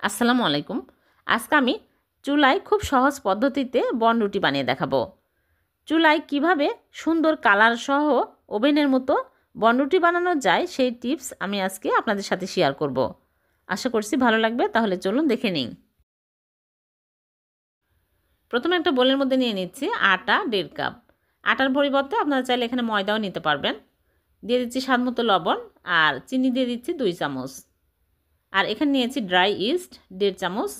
আসসালামু আলাইকুম। আজকে আমি চুলায় খুব সহজ পদ্ধতিতে বনরুটি বানিয়ে দেখাবো। চুলায় কিভাবে সুন্দর কালার সহ ওভেনের মতো বনরুটি বানানো যায় সেই টিপস আমি আজকে আপনাদের সাথে শেয়ার করব। আশা করছি ভালো লাগবে, তাহলে চলুন দেখে নিই। প্রথমে একটা বোলের মধ্যে নিয়ে নিচ্ছি আটা 1.5 কাপ। আটার পরিবর্তে আপনারা চাইলে এখানে ময়দাও নিতে পারবেন। দিয়ে দিচ্ছি স্বাদমতো লবণ আর চিনি দিয়ে দিচ্ছি 2 চামচ। আর এখানে নিয়েছি ড্রাই ইস্ট 1.5 চামচ।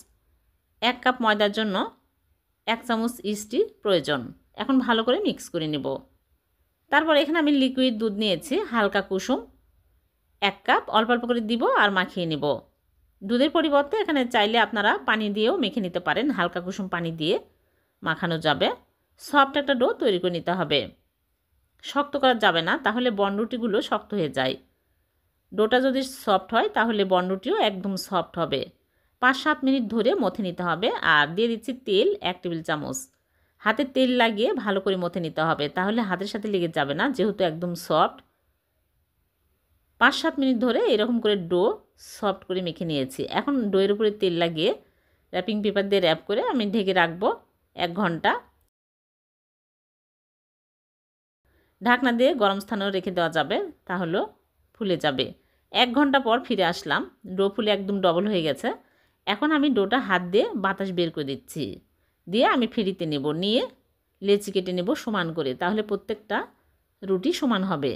1 কাপ ময়দার জন্য 1 চামচ ইস্টই প্রয়োজন। এখন ভালো করে মিক্স করে নেব। তারপর এখানে আমি লিকুইড দুধ নিয়েছি হালকা কুসুম 1 কাপ, অল্প অল্প করে দিব আর মাখিয়ে নেব। দুধের পরিবর্তে এখানে চাইলে আপনারা পানি দিয়েও মেখে নিতে পারেন, হালকা কুসুম পানি দিয়ে মাখানো যাবে। সফট একটা ডো তৈরি করে নিতে হবে, শক্ত করা যাবে না, তাহলে বনরুটিগুলো শক্ত হয়ে যায়। ডোটা যদি সফট হয় তাহলে বনরুটিও একদম সফট হবে। 5-7 মিনিট ধরে মথে নিতে হবে। আর দিয়ে দিচ্ছি তেল 1 টেবিল চামচ। হাতে তেল লাগিয়ে ভালো করে মথে নিতে হবে, তাহলে হাতের সাথে লেগে যাবে না, যেহেতু একদম সফট। 5-7 মিনিট ধরে এরকম করে ডো সফট করে মেখে নিয়েছি। এখন ডোয়ের উপরে তেল লাগিয়ে র্যাপিং পেপার দিয়ে র্যাপ করে আমি ঢেকে রাখবো 1 ঘন্টা। ঢাকনা দিয়ে গরম স্থানেও রেখে দেওয়া যাবে, তাহলে ফুলে যাবে। 1 ঘন্টা পর ফিরে আসলাম, ডো ফুলে একদম ডবল হয়ে গেছে। এখন আমি ডোটা হাত দিয়ে বাতাস বের করে দিচ্ছি, দিয়ে আমি ফিরিতে নেব, নিয়ে লেচি কেটে নেব সমান করে, তাহলে প্রত্যেকটা রুটি সমান হবে।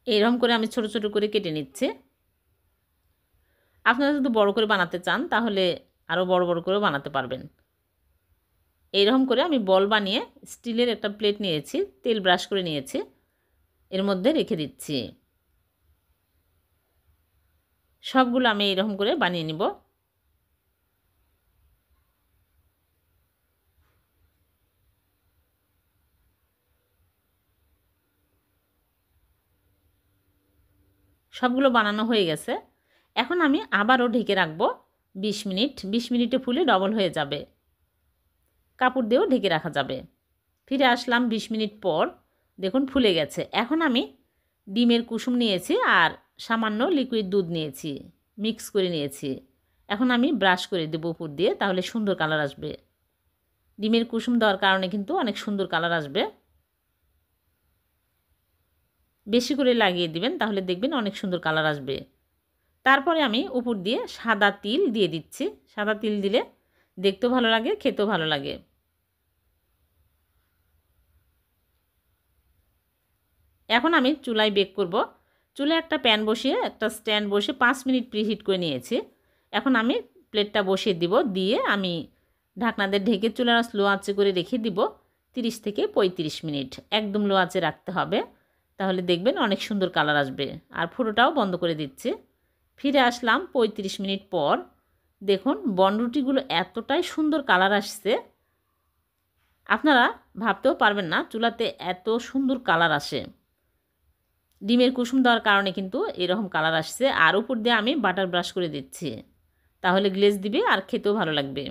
এইরকম করে আমি ছোট ছোট করে কেটে নিচ্ছি। আপনারা যদি বড় করে বানাতে চান তাহলে আরও বড় বড় করে বানাতে পারবেন। এইরকম করে আমি বল বানিয়ে স্টিলের একটা প্লেট নিয়েছি, তেল ব্রাশ করে নিয়েছি, এর মধ্যে রেখে দিচ্ছি। সবগুলো আমি এইরকম করে বানিয়ে নিব। সবগুলো বানানো হয়ে গেছে। এখন আমি আবারও ঢেকে রাখবো 20 মিনিট। 20 মিনিটে ফুলে ডবল হয়ে যাবে। কাপড় দিয়েও ঢেকে রাখা যাবে। ফিরে আসলাম 20 মিনিট পর, দেখুন ফুলে গেছে। এখন আমি ডিমের কুসুম নিয়েছি আর সামান্য লিকুইড দুধ নিয়েছি, মিক্স করে নিয়েছি। এখন আমি ব্রাশ করে দেবো উপর দিয়ে, তাহলে সুন্দর কালার আসবে। ডিমের কুসুম দেওয়ার কারণে কিন্তু অনেক সুন্দর কালার আসবে। বেশি করে লাগিয়ে দিবেন, তাহলে দেখবেন অনেক সুন্দর কালার আসবে। তারপরে আমি উপর দিয়ে সাদা তিল দিয়ে দিচ্ছি। সাদা তিল দিলে দেখতেও ভালো লাগে, খেতেও ভালো লাগে। এখন আমি চুলায় বেক করব। চুলায় একটা প্যান বসিয়ে একটা স্ট্যান্ড বসে 5 মিনিট প্রিহিট করে নিয়েছি। এখন আমি প্লেটটা বসিয়ে দিব, দিয়ে আমি ঢাকনা দিয়ে ঢেকে চুলার স্লো আঁচে করে রেখে দিব 30 থেকে 35 মিনিট। একদম লো আঁচে রাখতে হবে, তাহলে দেখবেন অনেক সুন্দর কালার আসবে। আর ফুটোটাও বন্ধ করে দিচ্ছি। ফিরে আসলাম 35 মিনিট পর। দেখুন বনরুটিগুলো এতটাই সুন্দর কালার আসছে, আপনারা ভাবতেও পারবেন না চুলাতে এত সুন্দর কালার আসে। ডিমের কুসুম দেওয়ার কারণে কিন্তু এরকম কালার আসছে। আর উপর দিয়ে আমি বাটার ব্রাশ করে দিচ্ছি, তাহলে গ্লেজ দিবে আর খেতেও ভালো লাগবে।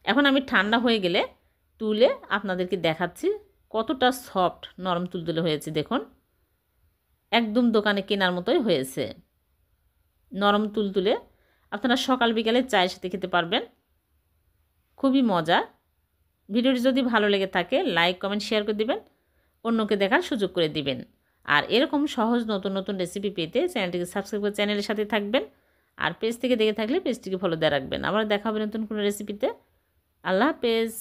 এখন আমি ঠান্ডা হয়ে গেলে তুলে আপনাদেরকে দেখাচ্ছি কতটা সফট নরম তুলতুলে হয়েছে। দেখুন একদম দোকানে কেনার মতোই হয়েছে, নরম তুলতুলে। আপনারা সকাল বিকালে চায়ের সাথে খেতে পারবেন, খুবই মজা। ভিডিওটি যদি ভালো লেগে থাকে লাইক কমেন্ট শেয়ার করে দিবেন, অন্যকে দেখার সুযোগ করে দিবেন। আর এরকম সহজ নতুন নতুন রেসিপি পেতে চ্যানেলটিকে সাবস্ক্রাইব করে চ্যানেলের সাথে থাকবেন। আর পেজ থেকে দেখে থাকলে পেজটিকে ফলো দিয়ে রাখবেন। আবার দেখা হবে নতুন কোনো রেসিপিতে। আল্লাহ হাফেজ।